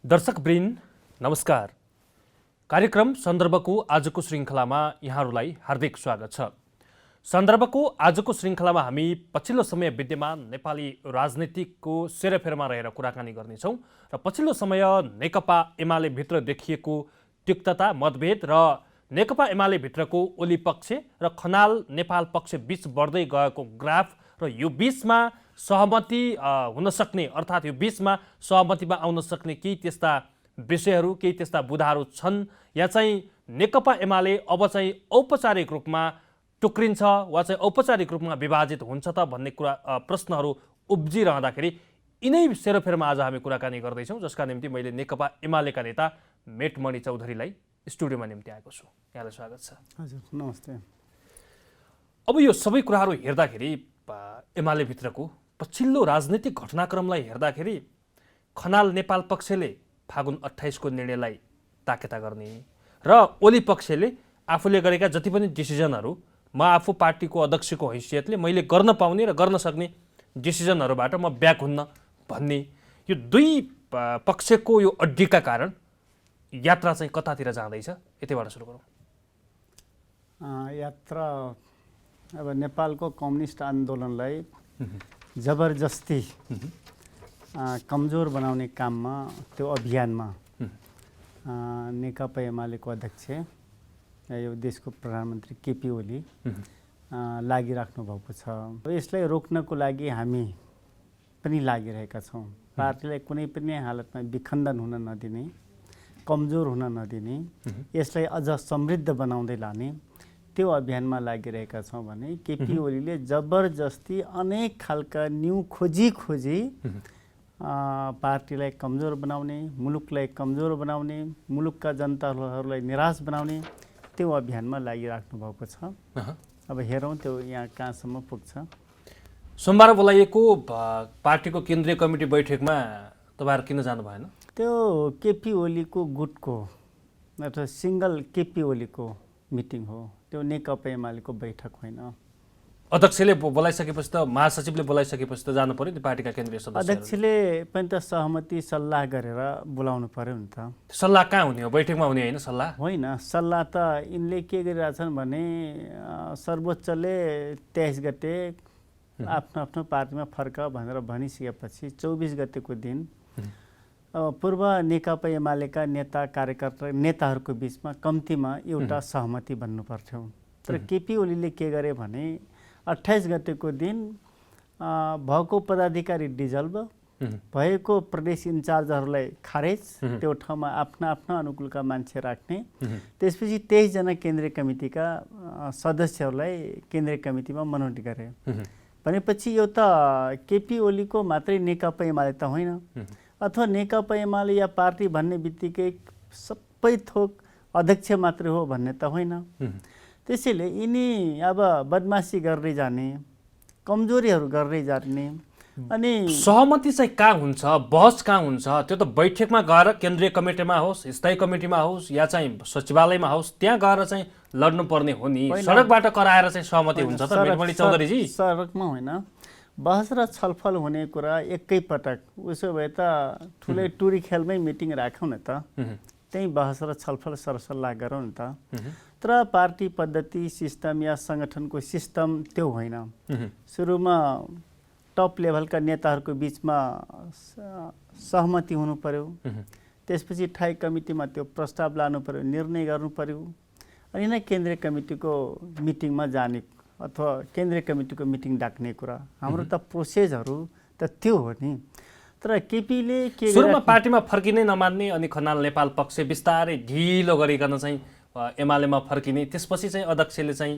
दर्शकवृन्द नमस्कार। कार्यक्रम सन्दर्भको आजको श्रृङ्खलामा यहाँहरूलाई हार्दिक स्वागत छ। सन्दर्भको आजको श्रृङ्खलामा हामी पछिल्लो समय विद्यमान नेपाली राजनीतिकको सेरोफेरोमा रहेर कुराकानी गर्नेछौँ र पछिल्लो समय नेकपा एमाले भित्र देखिएको तिक्तता, मतभेद र नेकपा एमाले भित्रको ओली पक्ष र खनाल नेपाल पक्ष बीच बढ्दै गएको ग्राफ र यो बीचमा सहमति हुन सक्ने अर्थात् यो बीचमा सहमतिमा आउन सक्ने केही त्यस्ता विषयहरू, केही त्यस्ता बुँदाहरू छन् या चाहिँ नेकपा एमाले अब चाहिँ औपचारिक रूपमा टुक्रिन्छ वा चाहिँ औपचारिक रूपमा विभाजित हुन्छ त भन्ने प्रश्नहरू उब्जिरहँदाखेरि यिनै सेरोफेरोमा आज हामी कुराकानी गर्दैछौँ, जसका निम्ति मैले नेकपा एमालेका नेता मेटमणि चौधरीलाई स्टुडियोमा निम्ति आएको छु। यहाँलाई स्वागत छ। हजुर नमस्ते। अब यो सबै कुराहरू हेर्दाखेरि एमाले भित्रको पछिल्लो राजनीतिक घटनाक्रमलाई हेर्दाखेरि खनाल नेपाल पक्षले फागुन 28 को निर्णयलाई ताकेता गर्ने र ओली पक्षले आफूले गरेका जति पनि डिसिजनहरू म आफू पार्टीको अध्यक्षको हैसियतले मैले गर्न पाउने र गर्न सक्ने डिसिजनहरूबाट म ब्याक हुन्न भन्ने यो दुई पक्षको यो अड्डीका कारण यात्रा चाहिँ कतातिर जाँदैछ, यतिबाट सुरु गरौँ। यात्रा अब नेपालको कम्युनिस्ट आन्दोलनलाई जबरजस्ती कमजोर बनाउने काममा, त्यो अभियानमा नेकपा एमालेको अध्यक्ष यो देशको प्रधानमन्त्री केपी ओली लागिराख्नु भएको छ। यसलाई रोक्नको लागि हामी पनि लागिरहेका छौँ। पार्टीलाई कुनै पनि हालतमा विखण्डन हुन नदिने, कमजोर हुन नदिने, यसलाई अझ समृद्ध बनाउँदै लाने त्यो अभियानमा लागिरहेका छौँ भने केपी ओलीले जबरजस्ती अनेक खालका न्यू खोजी पार्टीलाई कमजोर बनाउने, मुलुकलाई कमजोर बनाउने, मुलुकका जनताहरूलाई निराश बनाउने त्यो अभियानमा लागिराख्नु भएको छ। अब हेरौँ त्यो यहाँ कहाँसम्म पुग्छ। सोमबार बोलाइएको पार्टीको केन्द्रीय कमिटी बैठकमा तपाईहरु किन जानु भएन? त्यो केपी ओलीको गुटको अथवा सिंगल केपी ओलीको मिटिङ हो, त्यो नेकपा एमालेको बैठक होइन। अध्यक्षले बोलाइसकेपछि त, महासचिवले बोलाइसकेपछि त जानु पर्यो नि पार्टीका केन्द्रीय सदस्य। अध्यक्षले पनि त सहमति सल्लाह गरेर बोलाउनु पर्यो नि त। सल्लाह कहाँ हुने हो? बैठकमा हुने होइन सल्लाह? होइन, सल्लाह त यिनले के गरिरहेछन् भने सर्वोच्चले 23 गते आफ्नो आफ्नो पार्टीमा फर्क भनेर भनिसकेपछि 24 गतेको दिन पूर्व नेकपा एमालेका नेता कार्यकर्ता नेताहरूको बीचमा कम्तीमा एउटा सहमति बन्नु पर्थ्यो। तर केपी ओलीले के गरे भने 28 गतेको दिन भएको पदाधिकारी डिजल्भ भएको प्रदेश इन्चार्जहरूलाई खारेज, त्यो ठाउँमा आफ्ना आफ्ना अनुकूलका मान्छे राख्ने, त्यसपछि 23 जना केन्द्रीय कमिटीका सदस्यहरूलाई केन्द्रीय कमिटीमा मनोनित गरे। भनेपछि यो त केपी ओलीको मात्रै नेकपा एमाले त होइन, अथवा नेकपा एमाले या पार्टी भन्ने बित्तिकै सबै थोक अध्यक्ष मात्रै हो भन्ने त होइन। त्यसैले यिनी अब बदमासी गर्दै जाने, कमजोरीहरू गर्दै जाने, अनि सहमति चाहिँ कहाँ हुन्छ, बहस कहाँ हुन्छ? त्यो त बैठकमा गएर केन्द्रीय कमिटीमा होस्, स्थायी कमिटीमा होस् या चाहिँ सचिवालयमा होस्, त्यहाँ गएर चाहिँ लड्नुपर्ने हो नि। सडकबाट कराएर चाहिँ सहमति हुन्छ त मेटमणि चौधरीजी? सडकमा होइन, बहस र छलफल हुने कुरा एकैपटक। उसो भए त ठुलै टुरी खेलमै मिटिङ राखौँ न त, त्यही बहस र छलफल सरसल्लाह गरौँ न त। तर पार्टी पद्धति सिस्टम या सङ्गठनको सिस्टम त्यो होइन। सुरुमा टप लेभलका नेताहरूको बिचमा सहमति हुनु पर्यो, त्यसपछि ठाई कमिटीमा त्यो प्रस्ताव लानु पर्यो, निर्णय गर्नु पर्यो, अनि नै केन्द्रीय कमिटीको मिटिङमा जाने अथवा केन्द्रीय कमिटीको मिटिङ डाक्ने कुरा। हाम्रो त प्रोसेसहरू त त्यो हो नि। तर केपीले के सुरुमा पार्टीमा फर्किनै नमान्ने अनि खनाल नेपाल पक्ष बिस्तारै ढिलो गरिकन चाहिँ एमालेमा फर्किने, त्यसपछि चाहिँ अध्यक्षले चाहिँ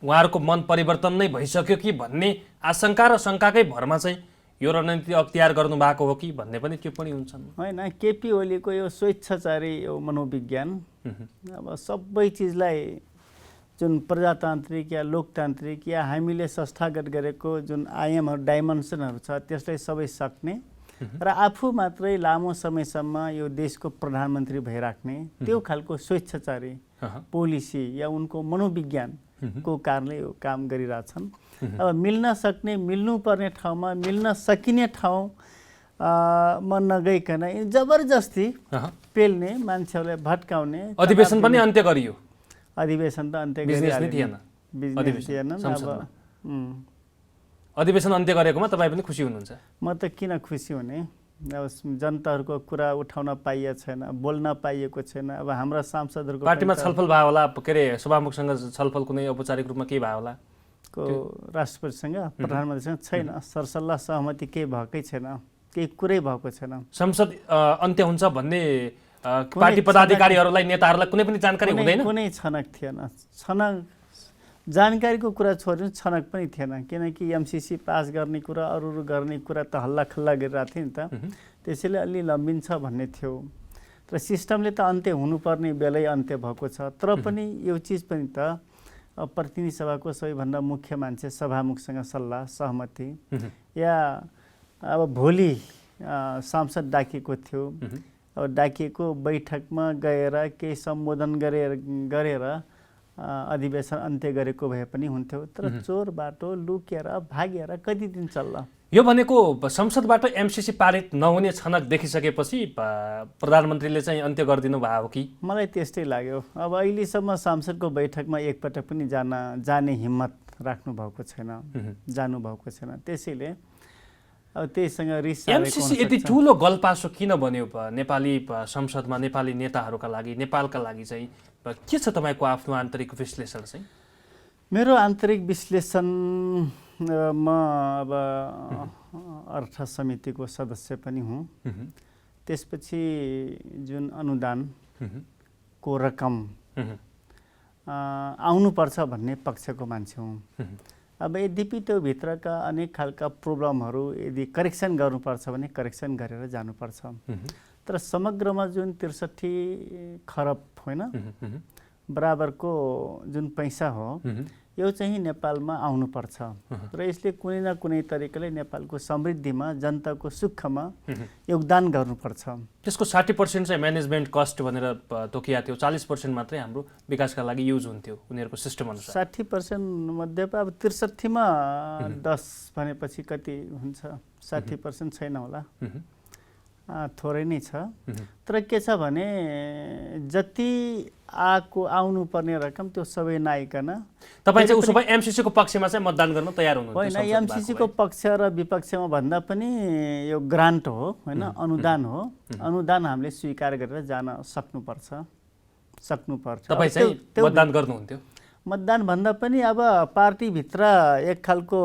उहाँहरूको मन परिवर्तन नै भइसक्यो कि भन्ने आशंका र शङ्काकै भरमा चाहिँ यो रणनीति अख्तियार गर्नु भएको हो कि भन्ने पनि टिप्पणी हुन्छन्। होइन, केपी ओलीको यो स्वेच्छाचारी यो मनोविज्ञान अब सबै चिजलाई जुन प्रजातान्त्रिक या लोकतान्त्रिक या हामीले संस्थागत गरेको जुन आयामहरू, डाइमेन्सनहरू छ, त्यसलाई सबै सक्ने र आफू मात्रै लामो समयसम्म यो देशको प्रधानमन्त्री भइराख्ने त्यो खालको स्वेच्छाचारी पोलिसी या उनको मनोविज्ञानको कारणले यो काम गरिरहेछन्। अब मिल्न सक्ने, मिल्नुपर्ने ठाउँमा मिल्न सकिने ठाउँ म नगइकन जबरजस्ती पेल्ने, मान्छेहरूलाई भट्काउने। अधिवेशन पनि अन्त्य गरियो। अधिवेशन त अन्त्य अधिवेशन अन्त्य गरेकोमा तपाईँ पनि खुसी हुनुहुन्छ? म त किन खुसी हुने, अब जनताहरूको कुरा उठाउन पाइएको छैन, बोल्न पाइएको छैन। अब हाम्रा सांसदहरूको पार्टीमा छलफल भयो होला, के अरे सभामुखसँग छलफल कुनै औपचारिक रूपमा के भयो होला? राष्ट्रपतिसँग प्रधानमन्त्रीसँग छैन, सरसल्लाह सहमति केही भएकै छैन, केही कुरै भएको छैन। संसद अन्त्य हुन्छ भन्ने पार्टी पदाधिकारीहरूलाई, नेताहरूलाई कुनै पनि जानकारी हुँदैन? कुनै छनक थिएन। छनक जानकारीको कुरा छोड्नु, छनक पनि थिएन। किनकि एमसिसी पास गर्ने कुरा, अरू गर्ने कुरा त हल्ला खल्ला गरिरहेको थियो नि त। त्यसैले अलि लम्बिन्छ भन्ने थियो। तर सिस्टमले त अन्त्य हुनुपर्ने बेलै अन्त्य भएको छ। तर पनि यो चिज पनि त प्रतिनिधि सभाको सबैभन्दा मुख्य मान्छे सभामुखसँग सल्लाह सहमति, या अब भोलि सांसद डाकिएको थियो, अब डाकिएको बैठकमा गएर केही सम्बोधन गरेर अधिवेशन अन्त्य गरेको भए पनि हुन्थ्यो। तर चोर बाटो लुकेर भागेर कति दिन चल्ला? यो भनेको संसदबाट एमसिसी पारित नहुने छनक देखिसकेपछि प्रधानमन्त्रीले चाहिँ अन्त्य गरिदिनु भयो हो कि? मलाई त्यस्तै लाग्यो। अब अहिलेसम्म संसदको बैठकमा एकपटक पनि जाने हिम्मत राख्नु भएको छैन, जानु भएको छैन। त्यसैले अब त्यहीसँग रिस एमसिसी यति ठुलो गलपासो किन बन्यो नेपाली संसदमा, नेपाली नेताहरूका लागि, नेपालका लागि चाहिँ? के छ तपाईँको आफ्नो आन्तरिक विश्लेषण चाहिँ? मेरो आन्तरिक विश्लेषण, म अब अर्थ समितिको सदस्य पनि हुँ। त्यसपछि जुन अनुदानको रकम आउनुपर्छ भन्ने पक्षको मान्छे हुँ। अब यद्यपि त्यो भित्रका अनेक खालका प्रब्लमहरू यदि करेक्सन गर्नुपर्छ भने करेक्सन गरेर जानुपर्छ। तर समग्रमा जुन 63 खरब होइन बराबरको जुन पैसा हो, यो चाहिँ नेपालमा आउनुपर्छ। र यसले कुनै न कुनै तरिकाले नेपालको समृद्धिमा, जनताको सुखमा योगदान गर्नुपर्छ। त्यसको 60% चाहिँ म्यानेजमेन्ट कस्ट भनेर तोकिया थियो, 40% मात्रै हाम्रो विकासका लागि युज हुन्थ्यो उनीहरूको सिस्टम अनुसार। 60% मध्ये अब 63मा 10 भनेपछि कति हुन्छ? 60% छैन होला, थोरै नै छ। तर के छ भने जति आउनुपर्ने रकम त्यो सबै नआइकन तपाईँ चाहिँ उसो भए एमसिसीको पक्षमा चाहिँ मतदान गर्न तयार हुनुहुन्छ? होइन, एमसिसीको पक्ष र विपक्षमा भन्दा पनि यो ग्रान्ट हो होइन, अनुदान हो। अनुदान हामीले स्वीकार गरेर जान सक्नुपर्छ। तपाईँ चाहिँ मतदान गर्नुहुन्थ्यो? मतदान भन्दा पनि अब पार्टीभित्र एक खालको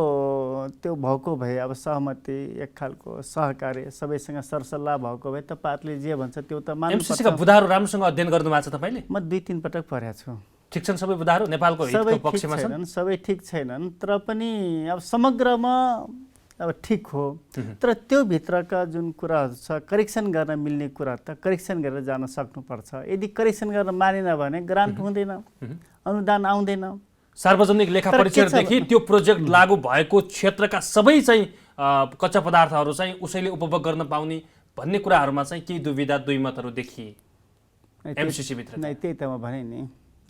त्यो भएको भए, अब सहमति, एक खालको सहकार्य, सबैसँग सरसल्लाह भएको भए त पार्टीले जे भन्छ त्यो त मान्नुपर्छ। एमसिसीका बुदाहरू राम्रोसँग अध्ययन गर्नुभएको छ तपाईँले? म 2-3 पटक पढेको छु। ठिक छन् सबै बुदाहरू? नेपालको हितको पक्षमा छन्? सबै ठिक छैनन्, तर पनि अब समग्रमा अब ठिक हो। तर त्यो भित्रका जुन कुराहरू छ, करेक्सन गर्न मिल्ने कुरा त करेक्सन गरेर जान सक्नुपर्छ। यदि करेक्सन गर्न मानेन भने ग्रान्ट हुँदैन, अनुदान आउँदैन। सार्वजनिक लेखा परीक्षणदेखि त्यो प्रोजेक्ट लागू भएको क्षेत्रका सबै चाहिँ कच्चा पदार्थहरू चाहिँ उसैले उपभोग गर्न पाउने भन्ने कुराहरूमा चाहिँ केही दुविधा, दुईमतहरू देखिए एमसिसी भित्र? नै, त्यही त म भने नि,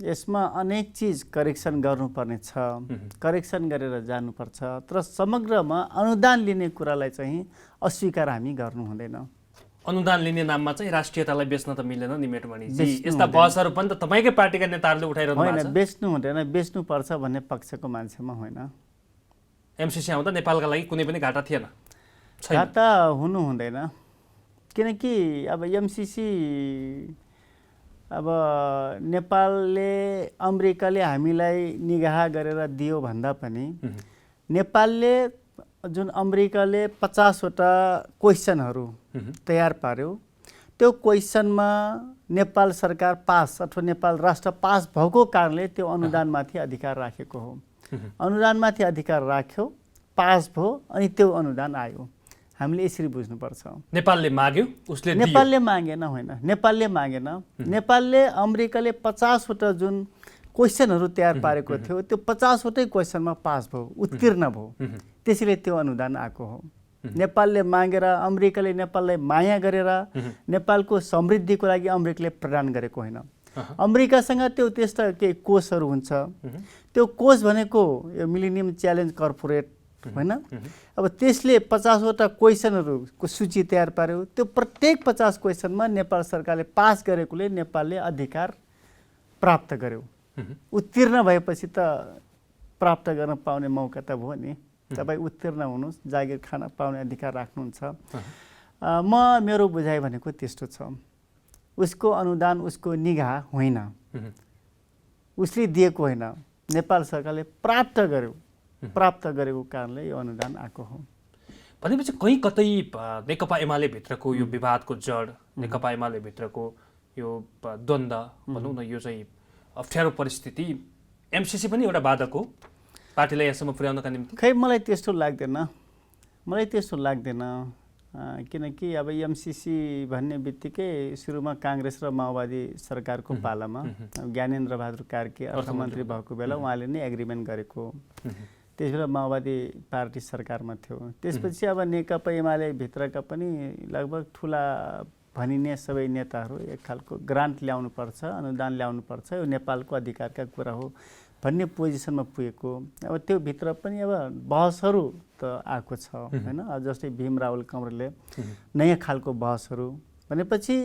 यसमा अनेक चिज करेक्सन गर्नुपर्ने छ, करेक्सन गरेर जानुपर्छ। तर समग्रमा अनुदान लिने कुरालाई चाहिँ अस्वीकार हामी गर्नु हुँदैन। अनुदान लिने नाममा चाहिँ राष्ट्रियतालाई बेच्न त मिलेन नि मेटमणिजी। यस्ता बहसहरू पनि त तपाईँकै पार्टीका नेताहरूले उठाइरहनु भएको छ। होइन, बेच्नु हुँदैन, बेच्नुपर्छ भन्ने पक्षको मान्छेमा होइन। एमसिसी आउँदा नेपालका लागि कुनै पनि घाटा थिएन? घाटा हुनु हुँदैन, किनकि अब एमसिसी अब नेपालले, अमेरिकाले हामीलाई निगाह गरेर दियो भन्दा पनि नेपालले जुन अमेरिकाले 50वटा क्वेसनहरू तयार पार्यो, त्यो क्वेसनमा नेपाल सरकार पास अथवा नेपाल राष्ट्र पास भएको कारणले त्यो अनुदानमाथि अधिकार राखेको हो। अनुदानमाथि अधिकार राख्यो, पास भयो, अनि त्यो अनुदान आयो। हामीले यसरी बुझ्नुपर्छ। नेपालले माग्यो, उसले दियो? नेपालले मागेन, होइन, नेपालले मागेन। नेपालले अमेरिकाले 50वटा जुन क्वेसनहरू तयार पारेको थियो, त्यो 50वटै क्वेसनमा पास भयो, उत्तीर्ण भयो। त्यसैले त्यो अनुदान आएको हो। नेपालले मागेर, अमेरिकाले नेपाललाई माया गरेर नेपालको समृद्धिको लागि अमेरिकाले प्रदान गरेको होइन। अमेरिकासँग त्यो त्यस्ता केही कोषहरू हुन्छ। त्यो कोष भनेको यो मिलेनियम च्यालेन्ज कर्पोरेट होइन। अब त्यसले 50वटा क्वेसनहरूको सूची तयार पार्यो। त्यो प्रत्येक 50 क्वेसनमा नेपाल सरकारले पास गरेकोले नेपालले अधिकार प्राप्त गर्यो। उत्तीर्ण भएपछि त प्राप्त गर्न पाउने मौका त भयो नि। तपाईँ उत्तीर्ण हुनुहोस्, जागिर खान पाउने अधिकार राख्नुहुन्छ। मेरो बुझाइ भनेको त्यस्तो छ। उसको अनुदान उसको निगाह होइन, उसले दिएको होइन, नेपाल सरकारले प्राप्त गर्यो। प्राप्त गरेको कारणले यो अनुदान आएको हो। भनेपछि कहीँ कतै नेकपा एमाले भित्रको यो विवादको जड, नेकपा एमाले भित्रको यो द्वन्द्व भनौँ न, यो चाहिँ अप्ठ्यारो परिस्थिति एमसिसी पनि एउटा बाधक हो पार्टीलाई यहाँसम्म पुर्याउनका निम्ति? खै मलाई त्यस्तो लाग्दैन। किनकि अब एमसिसी भन्ने बित्तिकै सुरुमा काङ्ग्रेस र माओवादी सरकारको पालामा ज्ञानेन्द्र बहादुर कार्की अर्थमन्त्री भएको बेला उहाँले नै एग्रिमेन्ट गरेको। त्यसबेला माओवादी पार्टी सरकारमा थियो। त्यसपछि अब नेकपा एमाले भित्रका पनि लगभग ठुला भनिने सबै नेताहरू एक खालको ग्रान्ट ल्याउनुपर्छ, अनुदान ल्याउनुपर्छ, यो नेपालको अधिकारका कुरा हो भन्ने पोजिसनमा पुगेको। अब त्यो भित्र पनि अब बहसहरू त आएको छ होइन। जस्तै भीम रावल कमरेलले नयाँ खालको बहसहरू भनेपछि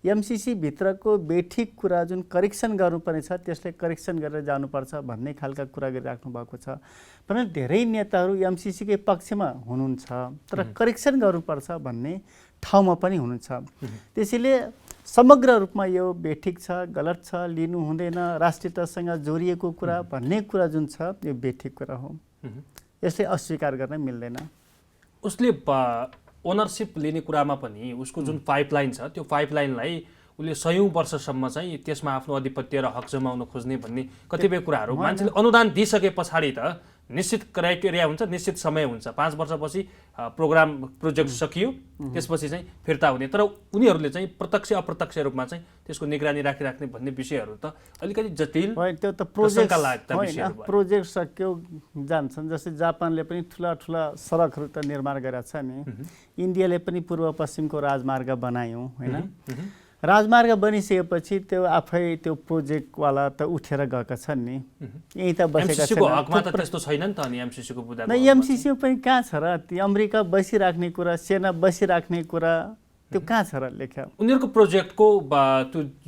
एमसिसी भित्रको बेठिक कुरा जुन करेक्सन गर्नुपर्ने छ त्यसलाई करेक्सन गरेर जानुपर्छ भन्ने खालका कुरा गरिराख्नु भएको छ। भने धेरै नेताहरू एमसिसीकै पक्षमा हुनुहुन्छ तर करेक्सन गर्नुपर्छ भन्ने ठाउँमा पनि हुनुहुन्छ। त्यसैले समग्र रूपमा यो बेठिक छ, गलत छ, लिनु हुँदैन, राष्ट्रियतासँग जोडिएको कुरा भन्ने कुरा जुन छ यो बेठिक कुरा हो। यसलाई अस्वीकार गर्न मिल्दैन। उसले ओनरसिप लिने कुरामा पनि उसको जुन पाइपलाइन छ त्यो पाइपलाइनलाई उसले 100औं वर्षसम्म चाहिँ त्यसमा आफ्नो अधिपत्य र हक जमाउन खोज्ने भन्ने कतिपय कुराहरू मान्छेले अनुदान दिइसके पछाडि त निश्चित क्राइटेरिया हुन्छ, निश्चित समय हुन्छ। 5 वर्षपछि प्रोजेक्ट सकियो, त्यसपछि चाहिँ फिर्ता हुने। तर उनीहरूले चाहिँ प्रत्यक्ष अप्रत्यक्ष रूपमा चाहिँ त्यसको निगरानी राखिराख्ने भन्ने विषयहरू त अलिकति जटिल, त्यो त प्रोजेक्ट सक्यो जान्छन्। जस्तै जापानले पनि ठुला सडकहरू त निर्माण गरेको छ नि। इन्डियाले पनि पूर्व पश्चिमको राजमार्ग बनायो होइन। राजमार्ग बनिसकेपछि त्यो आफै त्यो प्रोजेक्टवाला त उठेर गएका छन् नि, यही त बसेका छन्। हकमा त त्यस्तो छैन नि त। अनि एमसिसीको बुदा एमसिसीमा पनि कहाँ छ र? अमेरिका बसिराख्ने कुरा, सेना बसिराख्ने कुरा त्यो कहाँ छ र लेख्या? उनीहरूको प्रोजेक्टको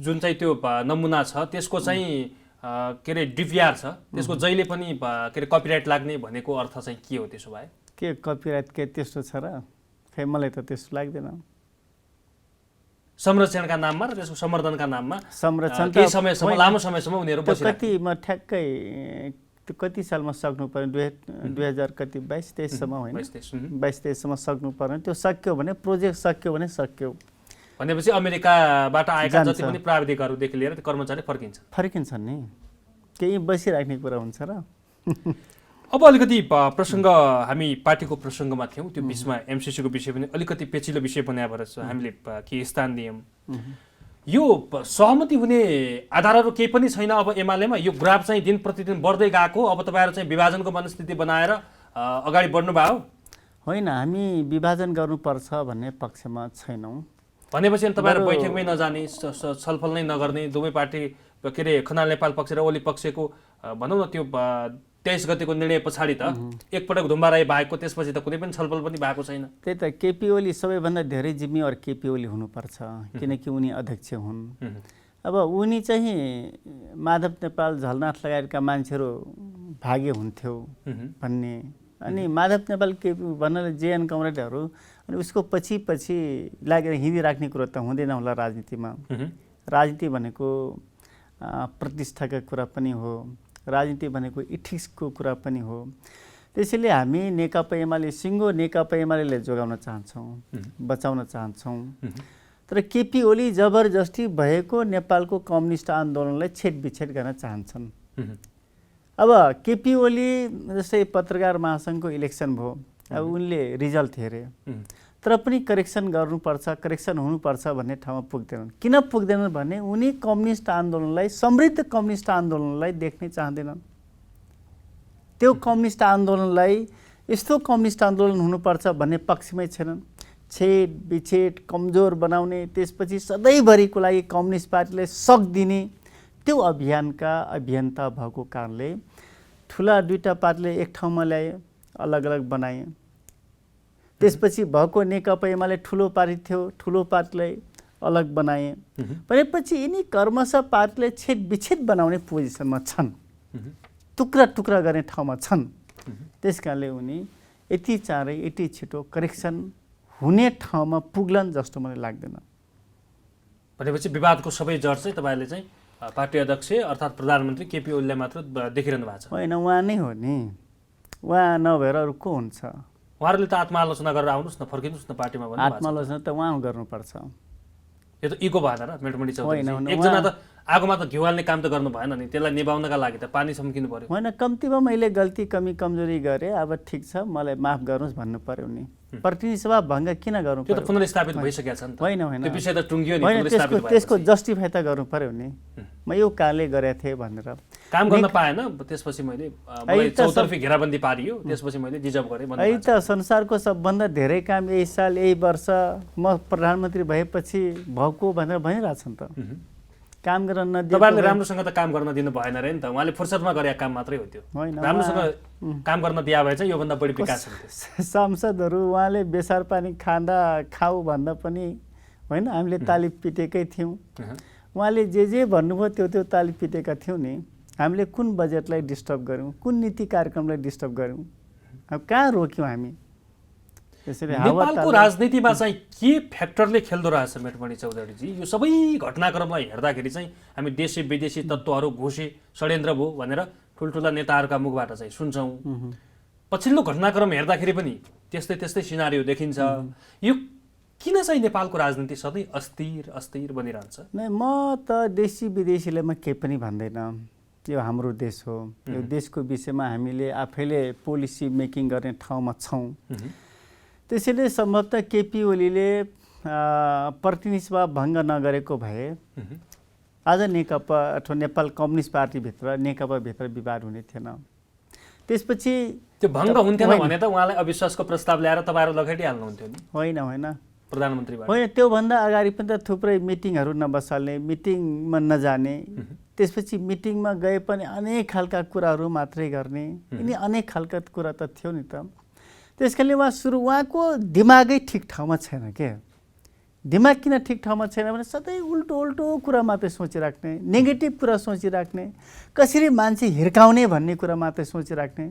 जुन चाहिँ त्यो नमुना छ त्यसको चाहिँ के अरे डिपिआर छ, त्यसको जहिले पनि के अरे कपिराइट लाग्ने भनेको अर्थ चाहिँ के हो? त्यसो भए के कपिराइट के त्यस्तो छ र? खै मलाई त त्यस्तो लाग्दैन। संरक्षणका नाममा र त्यसको सम्वर्धनका नाममा संरक्षण केही समयसम्म, लामो समयसम्म उनीहरू कति म ठ्याक्कै त्यो कति सालमा सक्नु पर्ने 2000 कति 22-23सम्म होइन, 22-23सम्म सक्नु पर्ने। त्यो सक्यो भने प्रोजेक्ट सक्यो भने सक्यो भनेपछि अमेरिकाबाट आएका जति पनि प्राविधिकहरूदेखि लिएर कर्मचारी फर्किन्छन् नि। केही बसिराख्ने कुरा हुन्छ र? अब अलिकति प्रसङ्ग, हामी पार्टीको प्रसङ्गमा थियौँ, त्यो बिचमा एमसिसीको विषय पनि अलिकति पेचिलो विषय बनाए भएर हामीले के स्थान दियौँ। यो सहमति हुने आधारहरू केही पनि छैन अब एमालेमा? यो ग्राफ चाहिँ दिन प्रतिदिन बढ्दै गएको, अब तपाईँहरू चाहिँ विभाजनको मनस्थिति बनाएर अगाडि बढ्नुभयो? होइन, हामी विभाजन गर्नुपर्छ भन्ने पक्षमा छैनौँ। भनेपछि तपाईँहरू बैठकमै नजाने, छलफल नै नगर्ने, दुवै पार्टी के अरे खनाल नेपाल पक्ष र ओली पक्षको भनौँ न त्यो 23 गतिको निर्णय पछाडि त एकपटक धुम्बाराई भएको, त्यसपछि त कुनै पनि छलफल पनि भएको छैन। त्यही त केपी ओली सबैभन्दा धेरै जिम्मेवार केपी ओली हुनुपर्छ, किनकि उनी अध्यक्ष हुन्। अब उनी चाहिँ माधव नेपाल, झलनाथ लगायतका मान्छेहरू भागे हुन्थ्यो भन्ने, अनि माधव नेपाल के भन्नाले जेएन कमरेडहरू अनि उसको पछि लागेर हिँडिराख्ने कुरो त हुँदैन होला राजनीतिमा। राजनीति भनेको प्रतिष्ठाका कुरा पनि हो, राजनीति भनेको इथिक्सको कुरा पनि हो। त्यसैले हामी नेकपा एमाले, सिङ्गो नेकपा एमालेलाई जोगाउन चाहन्छौँ, बचाउन चाहन्छौँ। तर केपी ओली जबरजस्ती भएको नेपालको कम्युनिस्ट आन्दोलनलाई छेडबिछेड गर्न चाहन्छन्। अब केपी ओली जस्तै पत्रकार महासङ्घको इलेक्सन भयो, अब उनले रिजल्ट हेरे, तर पनि करेक्सन गर्नुपर्छ, करेक्सन हुनुपर्छ भन्ने ठाउँमा पुग्दैनन्। किन पुग्दैनन् भने उनी कम्युनिस्ट आन्दोलनलाई, समृद्ध कम्युनिस्ट आन्दोलनलाई देख्नै चाहँदैनन्। त्यो कम्युनिस्ट आन्दोलनलाई यस्तो कम्युनिस्ट आन्दोलन हुनुपर्छ भन्ने पक्षमै छैनन्। छेड बिछेड, कमजोर बनाउने, त्यसपछि सधैँभरिको लागि कम्युनिस्ट पार्टीलाई सक दिने, त्यो अभियानका अभियन्ता भएको कारणले ठुला दुईटा पार्टीले एक ठाउँमा ल्याए, अलग अलग बनाए। त्यसपछि भएको नेकपा एमाले ठुलो पार्टी थियो, ठुलो पार्टीलाई अलग बनाए। भनेपछि यिनी क्रमशः पार्टीलाई छेदविच्छेद बनाउने पोजिसनमा छन्, टुक्रा टुक्रा गर्ने ठाउँमा छन्। त्यस कारणले उनी यति चाँडै यति छिटो करेक्सन हुने ठाउँमा पुग्लान् जस्तो मलाई लाग्दैन। भनेपछि विवादको सबै जड चाहिँ तपाईँले चाहिँ पार्टी अध्यक्ष अर्थात् प्रधानमन्त्री केपी ओलीलाई मात्र देखिरहनु भएको छ? होइन, उहाँ नै हो नि, उहाँ नभएर अरू को हुन्छ? उहाँहरूले त आत्मालोचना गरेर आउनुहोस् न, फर्किनुहोस् न पार्टीमा भन्नु। आत्मालोचना त उहाँ गर्नुपर्छ। यो त इगो भएन र मेटमणि चौधरी? एकजना त आगोमा त घिउ हाल्ने काम त गर्नु भएन नि, त्यसलाई निभाउनका लागि त पानी सम्किनु पर्यो। होइन, कम्तीमा मैले गल्ती कमी कमजोरी गरेँ, अब ठिक छ, मलाई माफ गर्नुहोस् भन्नु पर्यो नि। प्रतिनिधि सभा भङ्ग किन गर्नु पर्यो? त्यो त पुनर्स्थापित भइसकेको छ नि त। होइन होइन, त्यो विषय त टुङ्गियो नि, होइन, पुनर्स्थापित भएपछि। त्यसको जस्टिफाई त गर्नु पर्यो नि, म यो कारणले गरेको थिएँ भनेर। काम गर्न पाएन, त्यसपछि मैले मलाई चौतर्फी घेराबन्दी पारियो, त्यसपछि मैले डिजर्भ गरेँ भन्नु। यही त संसारको सबभन्दा धेरै काम यही साल यही वर्ष म प्रधानमन्त्री भएपछि भएको भनेर भनिरहेछ नि त। काम गर्न नदिएको। तपाईँले राम्रोसँग त काम गर्न दिनु भएन रे नि त, उहाँले फुर्सदमा गरेको काम मात्रै हो त्यो। राम्रोसँग काम गर्न दिया भए चाहिँ योभन्दा बढी विकास हुन्थ्यो। सांसदहरू उहाँले बेसार पानी खाँदा खाऊ भन्दा पनि होइन, हामीले ताली पिटेकै थियौँ। उहाँले जे भन्नुभयो त्यो त्यो ताली पिटेका थियौँ नि। हामीले कुन बजेटलाई डिस्टर्ब गऱ्यौँ, कुन नीति कार्यक्रमलाई डिस्टर्ब गऱ्यौँ? अब कहाँ रोक्यौँ हामी? त्यसरी नेपालको राजनीतिमा चाहिँ के फ्याक्टरले खेल्दो रहेछ मेटमणि चौधरीजी? यो सबै घटनाक्रमलाई हेर्दाखेरि चाहिँ हामी देशी विदेशी तत्त्वहरू घुसे षड्यन्त्र भयो भनेर ठुल्ठुला नेताहरूका मुखबाट चाहिँ सुन्छौँ। पछिल्लो घटनाक्रम हेर्दाखेरि पनि त्यस्तै त्यस्तै सिनारियो देखिन्छ। यो किन चाहिँ नेपालको राजनीति सधैँ अस्थिर बनिरहन्छ? नै, म त देशी विदेशीलाई म केही पनि भन्दैन। यो हाम्रो देश हो, यो देशको विषयमा हामीले आफैले पोलिसी मेकिङ गर्ने ठाउँमा छौँ। त्यसैले सम्भवतः केपी ओलीले प्रतिनिधि सभा भङ्ग नगरेको भए आज नेकपा अथवा नेपाल कम्युनिस्ट पार्टीभित्र नेकपाभित्र विवाद हुने थिएन। त्यसपछि त्यो भङ्ग हुन्थेन भने त उहाँलाई अविश्वासको प्रस्ताव ल्याएर तपाईँहरू लखेटिहाल्नुहुन्थ्यो नि? होइन होइन, प्रधानमन्त्रीबाट होइन, त्योभन्दा अगाडि पनि त थुप्रै मिटिङहरू नबसाल्ने, मिटिङमा नजाने, त्यसपछि मिटिङमा गए पनि अनेक खालका कुराहरू मात्रै गर्ने, यिनी अनेक खालका कुरा त थियो नि त। त्यस कारणले उहाँको दिमागै ठिक ठाउँमा छैन के। दिमाग किन ठिक ठाउँमा छैन भने सधैँ उल्टो कुरा मात्रै सोचिराख्ने, नेगेटिभ कुरा सोचिराख्ने, कसरी मान्छे हिर्काउने भन्ने कुरा मात्रै सोचिराख्ने।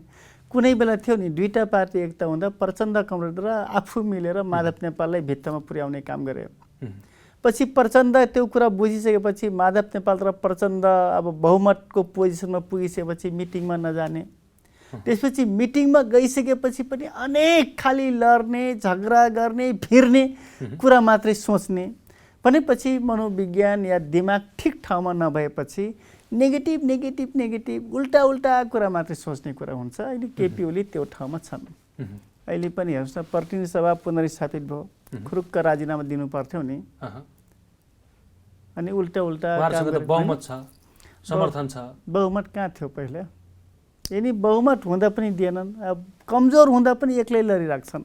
कुनै बेला थियो नि, दुईवटा पार्टी एकता हुँदा प्रचण्ड कमरेड र आफू मिलेर माधव नेपाललाई भित्तामा पुर्याउने काम गरे। पछि प्रचण्ड त्यो कुरा बुझिसकेपछि माधव नेपाल र प्रचण्ड अब बहुमतको पोजिसनमा पुगिसकेपछि मिटिङमा नजाने। त्यसपछि मिटिङमा गइसकेपछि पनि अनेक खाली लड्ने, झगडा गर्ने, फिर्ने कुरा मात्रै सोच्ने। भनेपछि मनोविज्ञान या दिमाग ठिक ठाउँमा नभएपछि नेगेटिभ उल्टा कुरा मात्रै सोच्ने कुरा हुन्छ। अहिले केपी ओली त्यो ठाउँमा छन्। अहिले पनि हेर्नुहोस् न, प्रतिनिधि सभा पुनर्स्थापित भयो, खुरुक्क राजीनामा दिनु पर्थ्यो नि, अनि उल्टा बहुमत छ, समर्थन छ। बहुमत कहाँ थियो पहिला? यिनी बहुमत हुँदा पनि दिएनन्, अब कमजोर हुँदा पनि एक्लै लडिराख्छन्।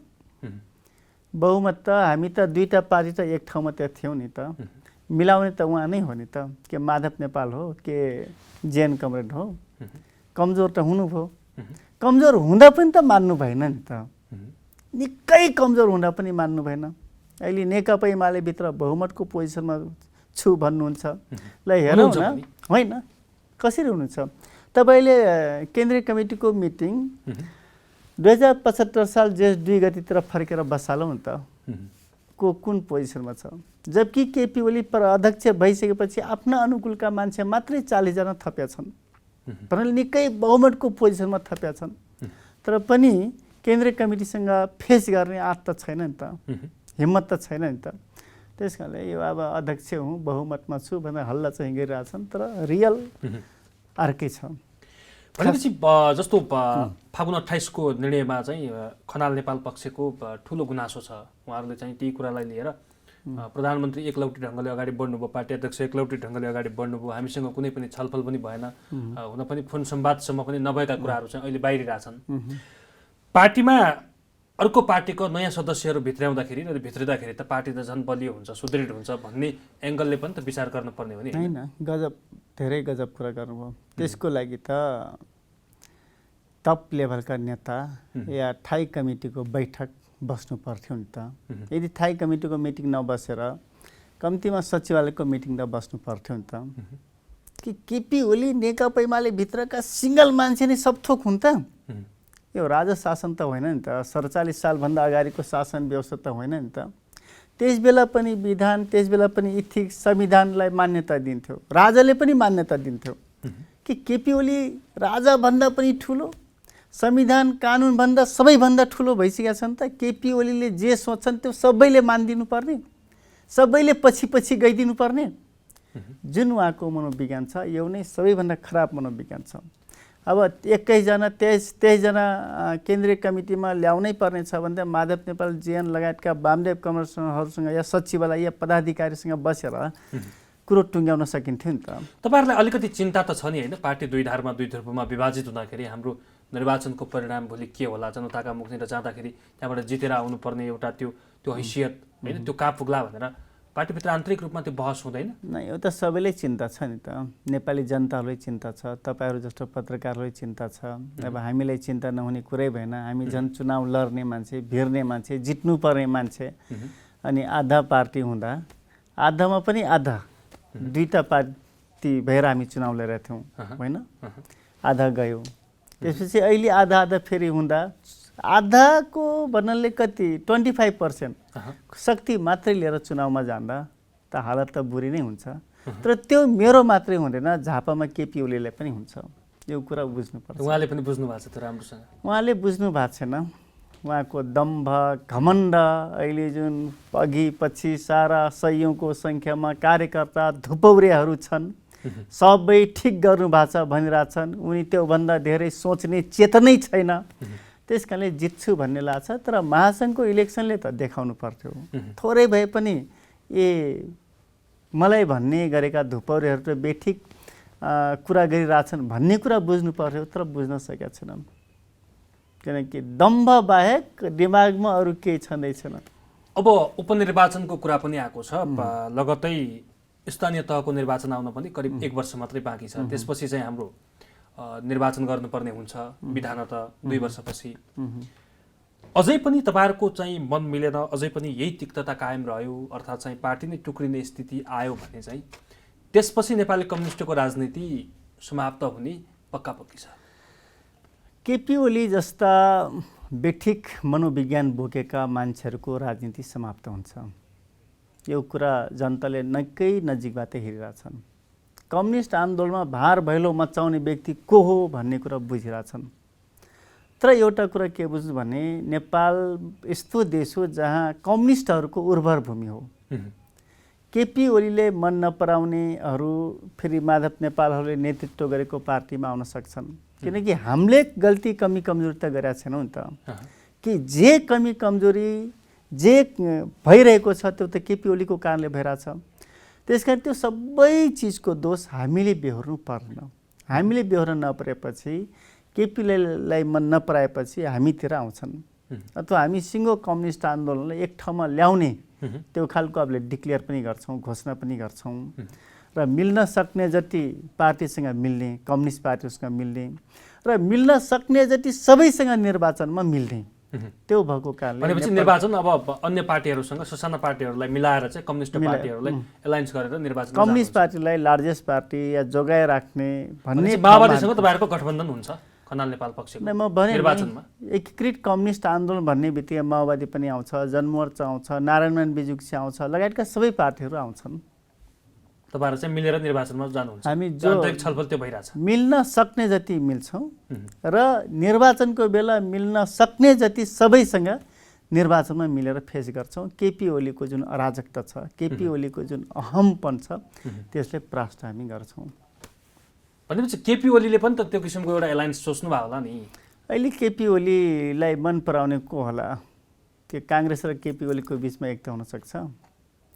बहुमत त हामी त दुईवटा पार्टी त एक ठाउँमा त्यहाँ थियौँ नि त, मिलाउने त उहाँ नै हो नि त। के माधव नेपाल हो के जेएन कमरेड हो? कमजोर त हुनुभयो, कमजोर हुँदा पनि त मान्नु भएन नि त, निकै कमजोर हुँदा पनि मान्नु भएन। अहिले नेकपा एमाले भित्र बहुमतको पोजिसनमा छु भन्नुहुन्छ, ल हेरौँ न। होइन, कसरी हुनुहुन्छ? तपाईँले केन्द्रीय कमिटीको मिटिङ 2075 साल जेठ 2 गतितिर फर्केर बसालौँ न त, कुन पोजिसनमा छ? जबकि केपी ओली अध्यक्ष भइसकेपछि आफ्ना अनुकूलका मान्छे मात्रै 40 जना थप्या छन्, भन्नाले निकै बहुमतको पोजिसनमा थप्या छन्। तर पनि केन्द्रीय कमिटीसँग फेस गर्ने आँट त छैन नि त, हिम्मत त छैन नि त। त्यस कारणले यो अब अध्यक्ष हुँ, बहुमतमा छु भनेर हल्ला चाहिँ गरिरहेछन्, तर रियल अर्कै छ। भनेपछि जस्तो फागुन 28 को निर्णयमा चाहिँ खनाल नेपाल पक्षको ठुलो गुनासो छ। उहाँहरूले चाहिँ त्यही कुरालाई लिएर प्रधानमन्त्री एकलौटी ढङ्गले अगाडि बढ्नुभयो, पार्टी अध्यक्ष एकलौटी ढङ्गले अगाडि बढ्नुभयो, हामीसँग कुनै पनि छलफल पनि भएन, हुन पनि फोन संवादसम्म पनि नभएका कुराहरू चाहिँ अहिले बाहिरिरहेछन्। पार्टीमा अर्को पार्टीको नयाँ सदस्यहरू भित्र्याउँदाखेरि र भित्रिँदाखेरि त पार्टी त झन् बलियो हुन्छ, सुदृढ हुन्छ भन्ने एङ्गलले पनि त विचार गर्नुपर्ने हो नि। होइन, गजब, धेरै गजब कुरा गर्नुभयो। त्यसको लागि त टप लेभलका नेता या थाई कमिटीको बैठक बस्नु पर्थ्यो नि त। यदि थाई कमिटीको मिटिङ नबसेर कम्तीमा सचिवालयको मिटिङ त बस्नु पर्थ्यो नि त। कि केपी ओली नेकपा एमाले भित्रका सिङ्गल मान्छे नै सब थोक हुन् त? यो राजा शासन त होइन नि त। 47 सालभन्दा अगाडिको शासन व्यवस्था त होइन नि त। त्यस बेला पनि विधान, त्यस बेला पनि इथिक्स, संविधानलाई मान्यता दिन्थ्यो, राजाले पनि मान्यता दिन्थ्यो। कि केपी ओली राजाभन्दा पनि ठुलो, संविधान कानुनभन्दा सबैभन्दा ठुलो भइसकेका छन् त। केपी ओलीले जे सोच्छन् त्यो सबैले मानिदिनु पर्ने, सबैले पछि पछि गइदिनु पर्ने। जुन उहाँको मनोविज्ञान छ यो नै सबैभन्दा खराब मनोविज्ञान छ। अब 21जना 23जना केन्द्रीय कमिटीमा ल्याउनै पर्ने छ भन्दा माधव नेपाल जीएन लगायतका वामदेव कमरेडहरूसँग या सचिवालय या पदाधिकारीसँग बसेर कुरो टुङ्ग्याउन सकिन्थ्यो नि त। तपाईहरुलाई अलिकति चिन्ता त छ नि हैन? पार्टी दुई धारमा दुई ध्रुवमा विभाजित हुँदाखेरि हाम्रो निर्वाचनको परिणाम भोलि के होला, जनताका मुखतिर जाँदाखेरि त्यहाँबाट जितेर आउनुपर्ने एउटा त्यो हैसियत हैन, त्यो कहाँ पुग्ला भनेर पार्टीभित्र आन्तरिक रूपमा त्यो बहस हुँदैन? न, यो त सबैले चिन्ता छ नि त। नेपाली जनताहरूलाई चिन्ता छ, तपाईहरू जस्तो पत्रकारहरूलाई चिन्ता छ। अब हामीलाई चिन्ता नहुने कुरै भएन। हामी झन् चुनाव लड्ने मान्छे, भिड्ने मान्छे, जित्नुपर्ने मान्छे। अनि आधा पार्टी हुँदा आधामा पनि आधा दुईटा पार्टी भएर हामी चुनाव लडेका थियौँ होइन? आधा गयो, त्यसपछि अहिले आधा आधा फेरि हुँदा आधाको भन्नाले कति 25% शक्ति मात्रै लिएर चुनावमा जाँदा त हालत त बुरी नै हुन्छ। तर त्यो मेरो मात्रै हुँदैन, झापामा केपी ओलीलाई पनि हुन्छ। यो कुरा बुझ्नुपर्छ। उहाँले पनि बुझ्नु भएको छ त्यो राम्रोसँग? उहाँले बुझ्नु भएको छैन। उहाँको दम्भ घमण्ड, अहिले जुन अघि पछि सारा सयौँको सङ्ख्यामा कार्यकर्ता धुपौरेहरू छन्, सबै ठिक गर्नु भएको छ भनिरहेछन्। उनी त्योभन्दा धेरै सोच्ने चेतनै छैन। त्यस कारणले जित्छु भन्ने लाग्छ। तर महासङ्घको इलेक्सनले त देखाउनु पर्थ्यो। थोरै भए पनि मलाई भन्ने गरेका धुपौरेहरू त बेठिक कुरा गरिरहेछन् भन्ने कुरा बुझ्नु पर्थ्यो, तर बुझ्न सकेका छैनन्। किनकि दम्भ बाहेक दिमागमा अरू केही छँदै छैन। अब उपनिर्वाचनको कुरा पनि आएको छ। लगत्तै स्थानीय तहको निर्वाचन आउन पनि करिब 1 वर्ष मात्रै बाँकी छ। त्यसपछि चाहिँ हाम्रो निर्वाचन गर्नुपर्ने हुन्छ, विधानत 2 वर्षपछि। अझै पनि तपाईहरुको चाहिँ मन मिलेन, अझै पनि यही तिक्तता कायम रह्यो, अर्थात् चाहिँ पार्टी नै टुक्रिने स्थिति आयो भने चाहिँ त्यसपछि नेपाली कम्युनिस्टको राजनीति समाप्त हुने पक्का पक्की छ? केपी ओली जस्ता बेठिक मनोविज्ञान बोकेका मान्छेहरूको राजनीति समाप्त हुन्छ। यो कुरा जनताले निकै नजिकबाट हेरिरहेछन्। कम्युनिस्ट आन्दोलनमा भार भैलो मचाउने व्यक्ति को हो भन्ने कुरा बुझिरहेछन्। तर एउटा कुरा के बुझ्नु भने नेपाल यस्तो देश हो जहाँ कम्युनिस्टहरूको उर्वर भूमि हो। केपी ओलीले मन नपराउनेहरू फेरि माधव नेपालहरूले नेतृत्व गरेको पार्टीमा आउन सक्छन्। किनकि हामीले गल्ती कमी कमजोरी त गरेका छैनौँ नि त। कि जे कमी कमजोरी जे भइरहेको छ त्यो त केपी ओलीको कारणले भइरहेछ। त्यसकारण त्यो सबै चिजको दोष हामीले बेहोर्नु पर्दैन। हामीले बेहोर्न नपरेपछि, केपीलाई मन नपराएपछि हामीतिर आउँछन्, अथवा हामी सिङ्गो कम्युनिस्ट आन्दोलनलाई एक ठाउँमा ल्याउने त्यो खालको हामीले डिक्लेयर पनि गर्छौँ, घोषणा पनि गर्छौँ। र मिल्न सक्ने जति पार्टीसँग मिल्ने, कम्युनिस्ट पार्टीसँग मिल्ने, र मिल्न सक्ने जति सबैसँग निर्वाचनमा मिल्ने, त्यो भएको कारणले भनेपछि निर्वाचन अब अन्य पार्टीहरूसँग, ससाना पार्टीहरूलाई मिलाएर चाहिँ कम्युनिस्ट पार्टीहरूलाई एलायन्स गरेर निर्वाचन, कम्युनिस्ट पार्टीलाई लार्जेस्ट पार्टी या जोगाए राख्ने भन्ने। माओवादीसँग तपाईँहरूको गठबन्धन हुन्छ खनाल नेपाल पक्षको म भने निर्वाचनमा? एकीकृत कम्युनिस्ट आन्दोलन भन्ने बित्तिकै माओवादी पनि आउँछ, जनमोर्चा आउँछ, नारायण बिजुक्सी आउँछ, लगायतका सबै पार्टीहरू आउँछन्। तपाईहरु चाहिँ मिलेर निर्वाचनमा जानुहुन्छ? हामी जो छलफल त्यो भइरहेछ। मिल्न सक्ने जति मिल्छौँ र निर्वाचनको बेला मिल्न सक्ने जति सबैसँग निर्वाचनमा मिलेर फेस गर्छौँ। केपी ओलीको जुन अराजकता छ, केपी ओलीको जुन अहमपन छ, त्यसले परास्त हामी गर्छौँ। भनेपछि केपी ओलीले पनि त त्यो किसिमको एउटा एलायन्स सोच्नु भयो होला नि? अहिले केपी ओलीलाई मन पराउने को होला? के काङ्ग्रेस र केपी ओलीको बिचमा एकता हुन सक्छ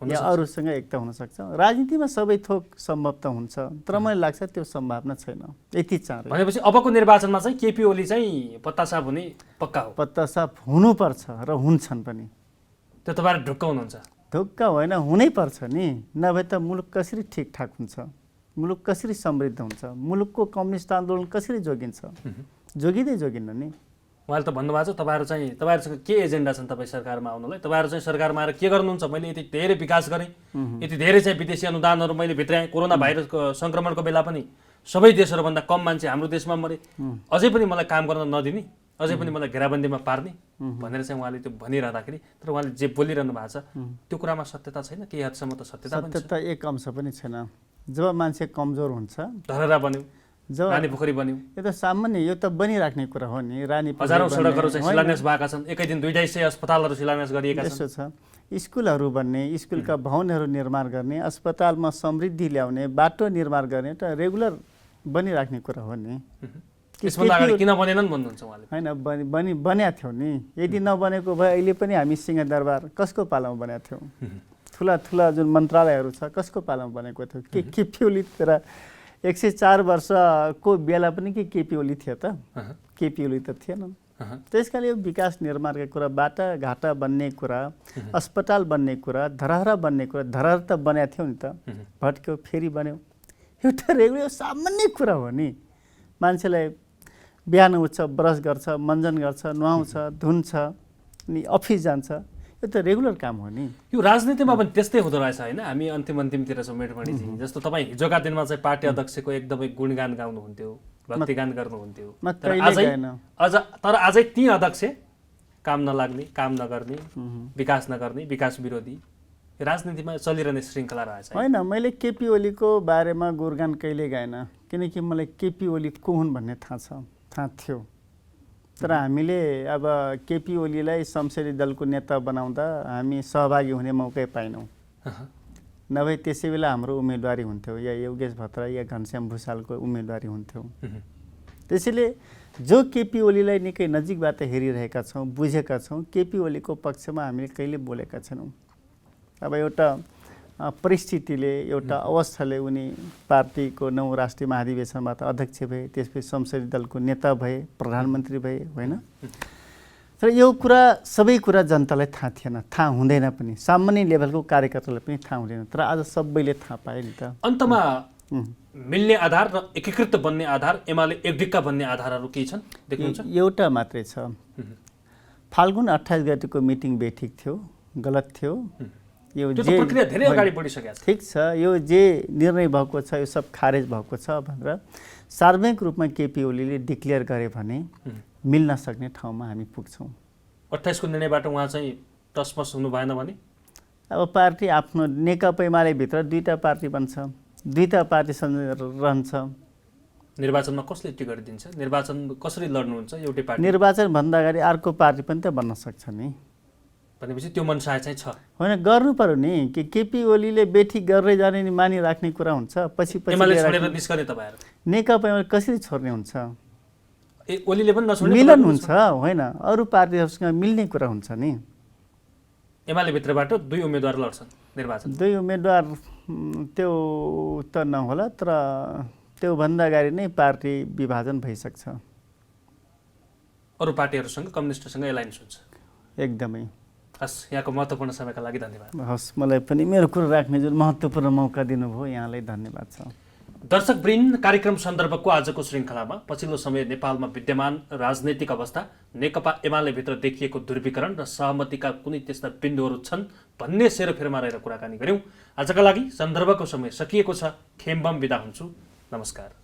या अरूसँग एकता हुन सक्छ? राजनीतिमा सबै थोक सम्भव त हुन्छ, तर मलाई लाग्छ त्यो सम्भावना छैन यति चाँडै। भनेपछि अबको निर्वाचनमा चाहिँ केपी ओली चाहिँ पत्तासाप हुने पक्का हो? पत्तासाप हुनुपर्छ र हुन्छन् पनि। त्यो तपाईहरु ढुक्क हुनुहुन्छ? ढुक्क होइन, हुनैपर्छ नि। नभए त मुलुक कसरी ठिकठाक हुन्छ, मुलुक कसरी समृद्ध हुन्छ, मुलुकको कम्युनिस्ट आन्दोलन कसरी जोगिन्छ? जोगिँदै जोगिन्न नि। उहाँले त भन्नुभएको छ तपाईँहरूसँग के एजेन्डा छन् तपाईँ सरकारमा आउनलाई, तपाईँहरू चाहिँ सरकारमा आएर के गर्नुहुन्छ, मैले यति धेरै विकास गरेँ, यति धेरै चाहिँ विदेशी अनुदानहरू मैले भित्राएँ, कोरोना भाइरसको सङ्क्रमणको बेला पनि सबै देशहरूभन्दा कम मान्छे हाम्रो देशमा मरे, अझै पनि मलाई काम गर्न नदिने, अझै पनि मलाई घेराबन्दीमा पार्ने भनेर चाहिँ उहाँले त्यो भनिरहँदाखेरि, तर उहाँले जे बोलिरहनु भएको छ त्यो कुरामा सत्यता छैन, केही हदसम्म त सत्यता एक अंश पनि छैन। जब मान्छे कमजोर हुन्छ, धरहरा बन्यो, रानी पोखरी बन्यो, यो त सामान्य, यो त बनिराख्ने कुरा हो नि। रानी हजारौँ सडकहरू चाहिँ शिलान्यास भएका छन्, एकै दिन 200 अस्पतालहरू शिलान्यास गरिएका छन्। यसो छ, स्कुलहरू बन्ने, स्कुलका भवनहरू निर्माण गर्ने, अस्पतालमा समृद्धि ल्याउने, बाटो निर्माण गर्ने, त रेगुलर बनिराख्ने कुरा हो नि। यसभन्दा अगाडि किन बनेनन् भन्नुहुन्छ उहाँले? होइन, बन्या थियो नि। यदि नबनेको भए अहिले पनि हामी सिंहदरबार कसको पालामा बनेको थियौँ? ठुला ठुला जुन मन्त्रालयहरू छ कसको पालामा बनेको थियो? केपी ओली तर 104 वर्षको बेला पनि केपी ओली थियो त? केपी ओली त थिएनन्। त्यस कारण यो विकास निर्माणका कुरा, बाटाघाटा बन्ने कुरा, अस्पताल बन्ने कुरा, धरहरा बन्ने कुरा, धरहरा त बनेको थियो नि त, भट्क्यो फेरि बन्यो, एउटा रेगुलर सामान्य कुरा हो नि। मान्छेलाई बिहान उठ्छ, ब्रस गर्छ, मञ्जन गर्छ, नुहाउँछ, धुन्छ, अनि अफिस जान्छ, यो त रेगुलर काम हो नि। यो राजनीतिमा पनि त्यस्तै हुँदो रहेछ होइन? हामी अन्तिमतिर छौँ मेटमणिजी, जस्तो तपाईँ हिजोका दिनमा चाहिँ पार्टी अध्यक्षको एकदमै गुणगान गाउनुहुन्थ्यो, भक्तिगान गर्नुहुन्थ्यो, तर आजै ती अध्यक्ष काम नलाग्ने, काम नगर्ने, विकास नगर्ने, विकास विरोधी राजनीतिमा चलिरहने श्रृङ्खला रहेछ होइन। मैले केपी ओलीको बारेमा गुणगान कहिले गाएन, किनकि मलाई केपी ओली को हुन् भन्ने थाहा थियो। तर हामीले अब केपी ओलीलाई संसदीय दलको नेता बनाउँदा हामी सहभागी हुने मौकै पाइनौँ। नभए त्यसै बेला हाम्रो उम्मेदवारी हुन्थ्यो, या योगेश भट्टराई या घनश्याम भुषालको उम्मेदवारी हुन्थ्यो। त्यसैले जो केपी ओलीलाई निकै नजिकबाट हेरिरहेका छौँ, बुझेका छौँ, केपी ओलीको पक्षमा हामीले कहिले बोलेका छैनौँ। अब एउटा परिस्थितिले, एउटा अवस्थाले उनी पार्टीको 9 राष्ट्रिय महाधिवेशनबाट अध्यक्ष भए, त्यसपछि संसदीय दलको नेता भए, प्रधानमन्त्री भए, होइन? तर यो कुरा, सबै कुरा जनतालाई थाहा थिएन, थाहा हुँदैन पनि, सामान्य लेभलको कार्यकर्तालाई पनि थाहा हुँदैन। तर आज सबैले थाहा पाए नि त। अन्तमा मिल्ने आधार र एकीकृत बन्ने आधार, एमाले एकडिक्का बन्ने आधारहरू के छन् देख्नुहुन्छ? एउटा मात्रै छ। फाल्गुन 28 गतेको मिटिङ बेठिक थियो, गलत थियो। यो त्यो प्रक्रिया धेरै अगाडि बढिसकेको छ। ठिक छ, यो जे निर्णय भएको छ यो सब खारेज भएको छ भनेर सार्वजनिक रूपमा केपी ओलीले डिक्लेयर गरे भने मिल्न सक्ने ठाउँमा हामी पुग्छौँ। 28 को निर्णयबाट उहाँ चाहिँ टसमस हुनु भएन भने अब पार्टी आफ्नो नेकपा एमाले भित्र दुईटा पार्टी बन्छ, दुईटा पार्टी रहन्छ। निर्वाचनमा कसले टिकट दिन्छ? निर्वाचन कसरी लड्नुहुन्छ? एउटै पार्टी निर्वाचन भन्दा अगाडि अर्को पार्टी पनि त बन्न सक्छ नि। भनेपछि त्यो मनसाय चाहिँ छ। होइन, गर्नु पर्यो नि। केपी ओलीले बेठी गर्दै जाने नि मानिराख्ने कुरा हुन्छ, पछि एमाले छोडेर निस्कने तपाईहरु नेकपा एमाले कसरी छोड्ने हुन्छ? ओलीले पनि नछोड्ने मिलन हुन्छ, होइन? अरू पार्टीहरूसँग मिल्ने कुरा हुन्छ नि। एमाले भित्रबाट 2 उम्मेदवार लड्छन् निर्वाचन। 2 उम्मेदवार त्यो त नहोला, तर त्यो भन्दा अगाडि नै पार्टी विभाजन भइसक्छ। अरू पार्टीहरूसँग, कम्युनिस्टसँग एलायन्स हुन्छ। एकदमै। हस्, यहाँको महत्त्वपूर्ण समयका लागि धन्यवाद। हस्, मलाई पनि मेरो कुरा राख्ने जुन महत्त्वपूर्ण मौका दिनुभयो यहाँलाई धन्यवाद छ। दर्शकवृन्द, कार्यक्रम सन्दर्भको आजको श्रृङ्खलामा पछिल्लो समय नेपालमा विद्यमान राजनैतिक अवस्था, नेकपा एमाले भित्र देखिएको ध्रुवीकरण र सहमतिका कुनै त्यस्ता बिन्दुहरू छन् भन्ने सेरोफेरमा रहेर कुराकानी गर्यौँ। आजका लागि सन्दर्भको समय सकिएको छ। खेम्बम बिदा हुन्छु। नमस्कार।